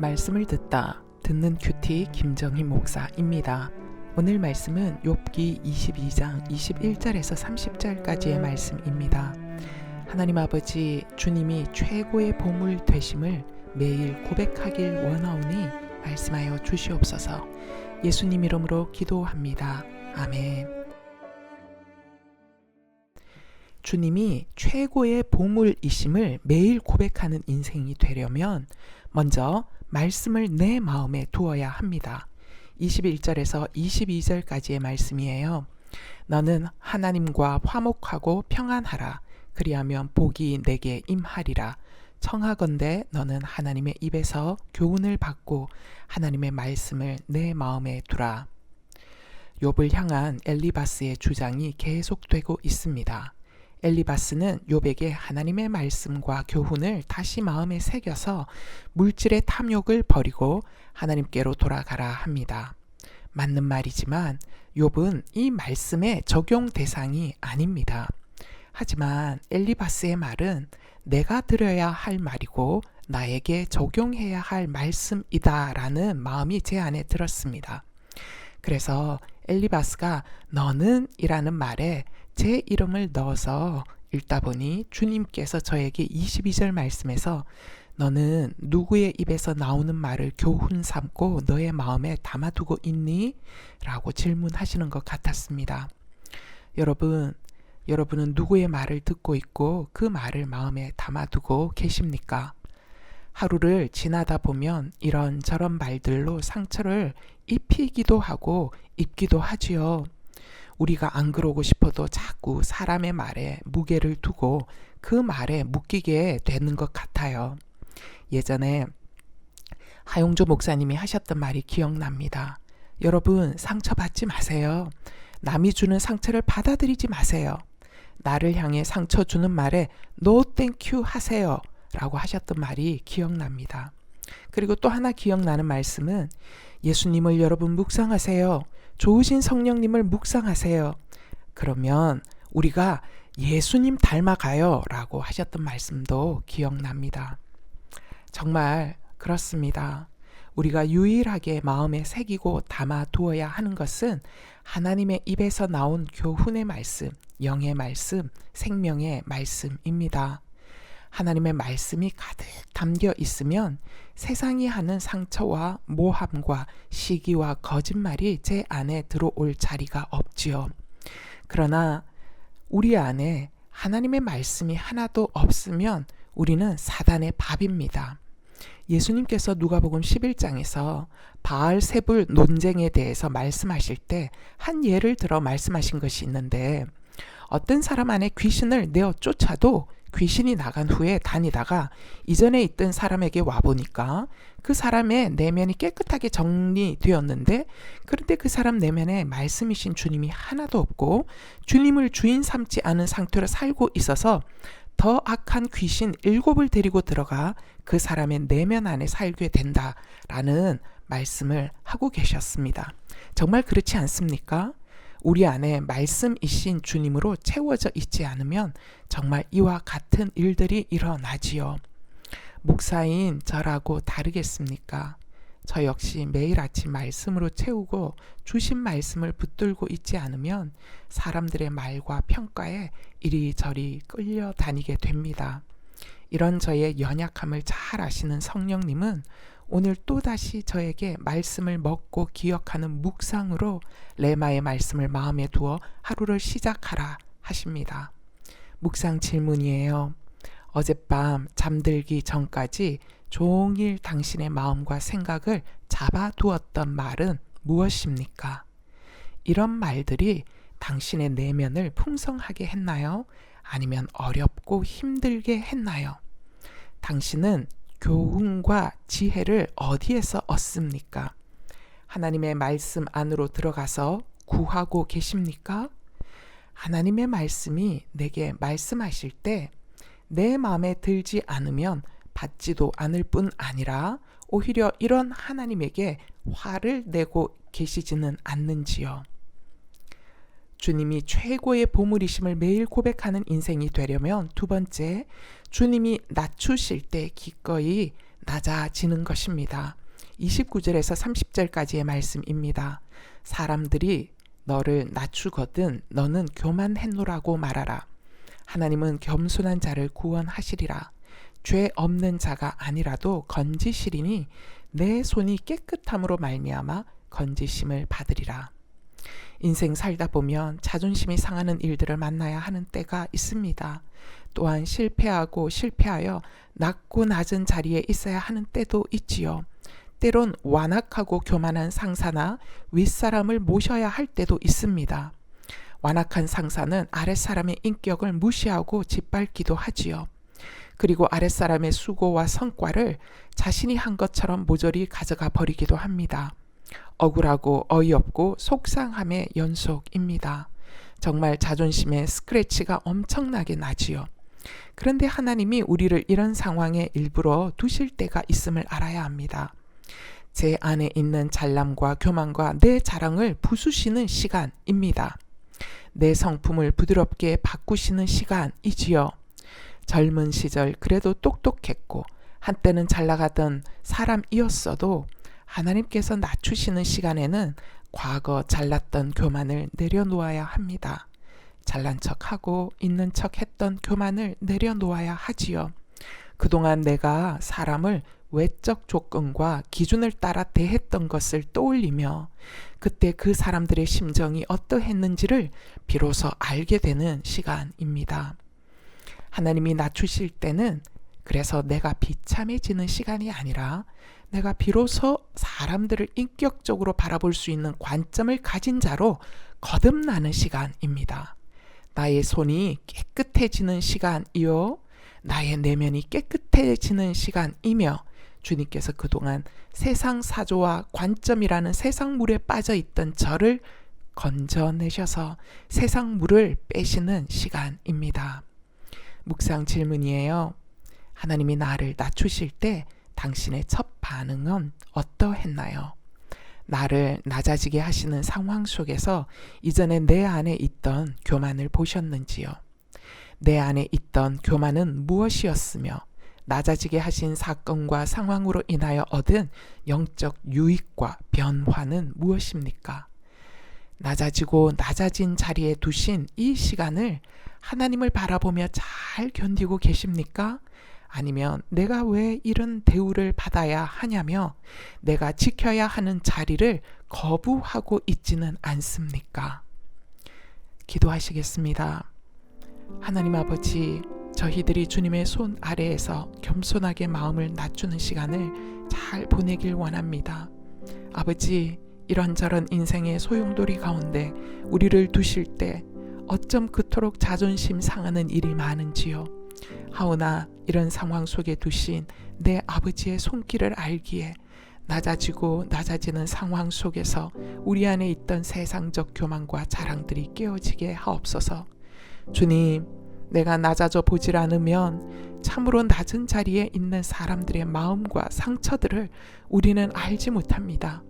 말씀을 듣는 큐티 김정희 목사입니다. 오늘 말씀은 욥기 22장 21절에서 30절까지의 말씀입니다. 하나님 아버지, 주님이 최고의 보물 되심을 매일 고백하길 원하오니 말씀하여 주시옵소서. 예수님 이름으로 기도합니다. 아멘. 주님이 최고의 보물이심을 매일 고백하는 인생이 되려면 먼저 말씀을 내 마음에 두어야 합니다. 21절에서 22절까지의 말씀이에요. 너는 하나님과 화목하고 평안하라. 그리하면 복이 내게 임하리라. 청하건대 너는 하나님의 입에서 교훈을 받고 하나님의 말씀을 내 마음에 두라. 욥을 향한 엘리바스의 주장이 계속되고 있습니다. 엘리바스는 욥에게 하나님의 말씀과 교훈을 다시 마음에 새겨서 물질의 탐욕을 버리고 하나님께로 돌아가라 합니다. 맞는 말이지만 욥은 이 말씀의 적용 대상이 아닙니다. 하지만 엘리바스의 말은 내가 들어야 할 말이고 나에게 적용해야 할 말씀이다라는 마음이 제 안에 들었습니다. 그래서 엘리바스가 너는 이라는 말에 제 이름을 넣어서 읽다 보니 주님께서 저에게 22절 말씀에서 너는 누구의 입에서 나오는 말을 교훈 삼고 너의 마음에 담아두고 있니? 라고 질문하시는 것 같았습니다. 여러분은 누구의 말을 듣고 있고 그 말을 마음에 담아두고 계십니까? 하루를 지나다 보면 이런저런 말들로 상처를 입히기도 하고 입기도 하지요. 우리가 안 그러고 싶어도 자꾸 사람의 말에 무게를 두고 그 말에 묶이게 되는 것 같아요. 예전에 하용조 목사님이 하셨던 말이 기억납니다. 여러분, 상처받지 마세요. 남이 주는 상처를 받아들이지 마세요. 나를 향해 상처 주는 말에 No thank you 하세요 라고 하셨던 말이 기억납니다. 그리고 또 하나 기억나는 말씀은 예수님을 여러분 묵상하세요. 좋으신 성령님을 묵상하세요. 그러면 우리가 예수님 닮아가요 라고 하셨던 말씀도 기억납니다. 정말 그렇습니다. 우리가 유일하게 마음에 새기고 담아두어야 하는 것은 하나님의 입에서 나온 교훈의 말씀, 영의 말씀, 생명의 말씀입니다. 하나님의 말씀이 가득 담겨 있으면 세상이 하는 상처와 모함과 시기와 거짓말이 제 안에 들어올 자리가 없지요. 그러나 우리 안에 하나님의 말씀이 하나도 없으면 우리는 사단의 밥입니다. 예수님께서 누가복음 11장에서 바알세불 논쟁에 대해서 말씀하실 때 한 예를 들어 말씀하신 것이 있는데 어떤 사람 안에 귀신을 내어 쫓아도 귀신이 나간 후에 다니다가 이전에 있던 사람에게 와보니까 그 사람의 내면이 깨끗하게 정리되었는데 그런데 그 사람 내면에 말씀이신 주님이 하나도 없고 주님을 주인 삼지 않은 상태로 살고 있어서 더 악한 귀신 7을 데리고 들어가 그 사람의 내면 안에 살게 된다라는 말씀을 하고 계셨습니다. 정말 그렇지 않습니까? 우리 안에 말씀이신 주님으로 채워져 있지 않으면 정말 이와 같은 일들이 일어나지요. 목사인 저라고 다르겠습니까? 저 역시 매일 아침 말씀으로 채우고 주신 말씀을 붙들고 있지 않으면 사람들의 말과 평가에 이리저리 끌려다니게 됩니다. 이런 저의 연약함을 잘 아시는 성령님은 오늘 또다시 저에게 말씀을 먹고 기억하는 묵상으로 레마의 말씀을 마음에 두어 하루를 시작하라 하십니다. 묵상 질문이에요. 어젯밤 잠들기 전까지 종일 당신의 마음과 생각을 잡아두었던 말은 무엇입니까? 이런 말들이 당신의 내면을 풍성하게 했나요? 아니면 어렵고 힘들게 했나요? 당신은 교훈과 지혜를 어디에서 얻습니까? 하나님의 말씀 안으로 들어가서 구하고 계십니까? 하나님의 말씀이 내게 말씀하실 때 내 마음에 들지 않으면 받지도 않을 뿐 아니라 오히려 이런 하나님에게 화를 내고 계시지는 않는지요. 주님이 최고의 보물이심을 매일 고백하는 인생이 되려면 두 번째, 주님이 낮추실 때 기꺼이 낮아지는 것입니다. 29절에서 30절까지의 말씀입니다. 사람들이 너를 낮추거든 너는 교만했노라고 말하라. 하나님은 겸손한 자를 구원하시리라. 죄 없는 자가 아니라도 건지시리니 내 손이 깨끗함으로 말미암아 건지심을 받으리라. 인생 살다 보면 자존심이 상하는 일들을 만나야 하는 때가 있습니다. 또한 실패하여 낮고 낮은 자리에 있어야 하는 때도 있지요. 때론 완악하고 교만한 상사나 윗사람을 모셔야 할 때도 있습니다. 완악한 상사는 아랫사람의 인격을 무시하고 짓밟기도 하지요. 그리고 아랫사람의 수고와 성과를 자신이 한 것처럼 모조리 가져가 버리기도 합니다. 억울하고 어이없고 속상함의 연속입니다. 정말 자존심의 스크래치가 엄청나게 나지요. 그런데 하나님이 우리를 이런 상황에 일부러 두실 때가 있음을 알아야 합니다. 제 안에 있는 잘남과 교만과 내 자랑을 부수시는 시간입니다. 내 성품을 부드럽게 바꾸시는 시간이지요. 젊은 시절 그래도 똑똑했고 한때는 잘 나가던 사람이었어도 하나님께서 낮추시는 시간에는 과거 잘났던 교만을 내려놓아야 합니다. 잘난 척하고 있는 척 했던 교만을 내려놓아야 하지요. 그동안 내가 사람을 외적 조건과 기준을 따라 대했던 것을 떠올리며 그때 그 사람들의 심정이 어떠했는지를 비로소 알게 되는 시간입니다. 하나님이 낮추실 때는 그래서 내가 비참해지는 시간이 아니라 내가 비로소 사람들을 인격적으로 바라볼 수 있는 관점을 가진 자로 거듭나는 시간입니다. 나의 손이 깨끗해지는 시간이요. 나의 내면이 깨끗해지는 시간이며 주님께서 그동안 세상 사조와 관점이라는 세상 물에 빠져 있던 저를 건져내셔서 세상 물을 빼시는 시간입니다. 묵상 질문이에요. 하나님이 나를 낮추실 때 당신의 첫 반응은 어떠했나요? 나를 낮아지게 하시는 상황 속에서 이전에 내 안에 있던 교만을 보셨는지요? 내 안에 있던 교만은 무엇이었으며 낮아지게 하신 사건과 상황으로 인하여 얻은 영적 유익과 변화는 무엇입니까? 낮아지고 낮아진 자리에 두신 이 시간을 하나님을 바라보며 잘 견디고 계십니까? 아니면 내가 왜 이런 대우를 받아야 하냐며 내가 지켜야 하는 자리를 거부하고 있지는 않습니까? 기도하시겠습니다. 하나님 아버지, 저희들이 주님의 손 아래에서 겸손하게 마음을 낮추는 시간을 잘 보내길 원합니다. 아버지, 이런저런 인생의 소용돌이 가운데 우리를 두실 때 어쩜 그토록 자존심 상하는 일이 많은지요. 하오나 이런 상황 속에 두신 내 아버지의 손길을 알기에 낮아지고 낮아지는 상황 속에서 우리 안에 있던 세상적 교만과 자랑들이 깨어지게 하옵소서. 주님, 내가 낮아져 보질 않으면 참으로 낮은 자리에 있는 사람들의 마음과 상처들을 우리는 알지 못합니다.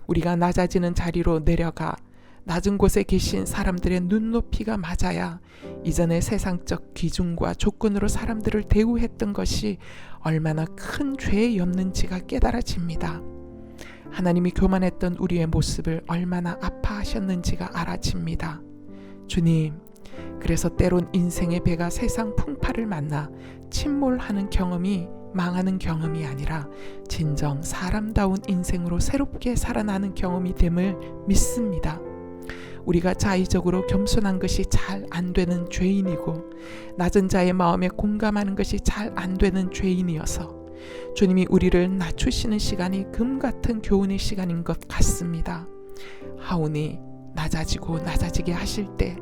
우리가 낮아지는 자리로 내려가 낮은 곳에 계신 사람들의 눈높이가 맞아야 이전의 세상적 기준과 조건으로 사람들을 대우했던 것이 얼마나 큰 죄였는지가 깨달아집니다. 하나님이 교만했던 우리의 모습을 얼마나 아파하셨는지가 알아집니다. 주님, 그래서 때론 인생의 배가 세상 풍파를 만나 침몰하는 경험이 망하는 경험이 아니라 진정 사람다운 인생으로 새롭게 살아나는 경험이 됨을 믿습니다. 우리가 자의적으로 겸손한 것이 잘 안 되는 죄인이고 낮은 자의 마음에 공감하는 것이 잘 안 되는 죄인이어서 주님이 우리를 낮추시는 시간이 금같은 교훈의 시간인 것 같습니다. 하오니 낮아지고 낮아지게 하실 때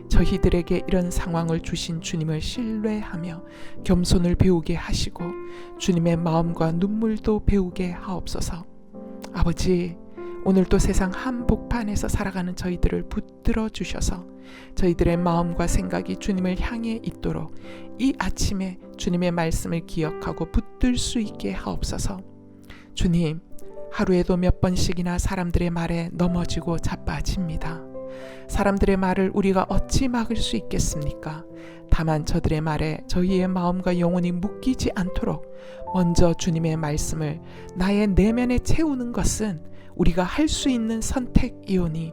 저희들에게 이런 상황을 주신 주님을 신뢰하며 겸손을 배우게 하시고 주님의 마음과 눈물도 배우게 하옵소서. 아버지, 오늘도 세상 한복판에서 살아가는 저희들을 붙들어 주셔서 저희들의 마음과 생각이 주님을 향해 있도록 이 아침에 주님의 말씀을 기억하고 붙들 수 있게 하옵소서. 주님, 하루에도 몇 번씩이나 사람들의 말에 넘어지고 자빠집니다. 사람들의 말을 우리가 어찌 막을 수 있겠습니까? 다만 저들의 말에 저희의 마음과 영혼이 묶이지 않도록 먼저 주님의 말씀을 나의 내면에 채우는 것은 우리가 할 수 있는 선택이오니,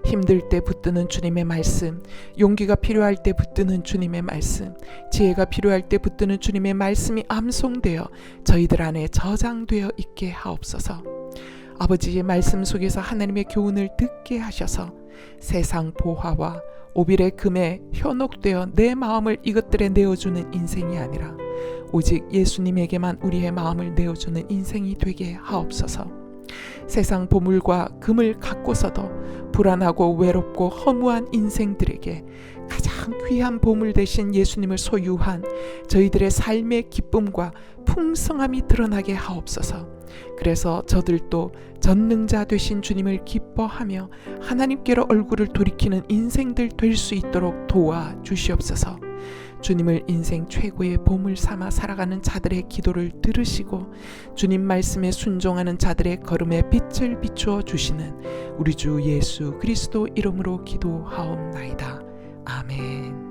힘들 때 붙드는 주님의 말씀, 용기가 필요할 때 붙드는 주님의 말씀, 지혜가 필요할 때 붙드는 주님의 말씀이 암송되어 저희들 안에 저장되어 있게 하옵소서. 아버지의 말씀 속에서 하나님의 교훈을 듣게 하셔서 세상 보화와 오빌의 금에 현혹되어 내 마음을 이것들에 내어주는 인생이 아니라 오직 예수님에게만 우리의 마음을 내어주는 인생이 되게 하옵소서. 세상 보물과 금을 갖고서도 불안하고 외롭고 허무한 인생들에게 가장 귀한 보물 되신 예수님을 소유한 저희들의 삶의 기쁨과 풍성함이 드러나게 하옵소서. 그래서 저들도 전능자 되신 주님을 기뻐하며 하나님께로 얼굴을 돌이키는 인생들 될 수 있도록 도와주시옵소서. 주님을 인생 최고의 보물 삼아 살아가는 자들의 기도를 들으시고 주님 말씀에 순종하는 자들의 걸음에 빛을 비추어 주시는 우리 주 예수 그리스도 이름으로 기도하옵나이다. 아멘.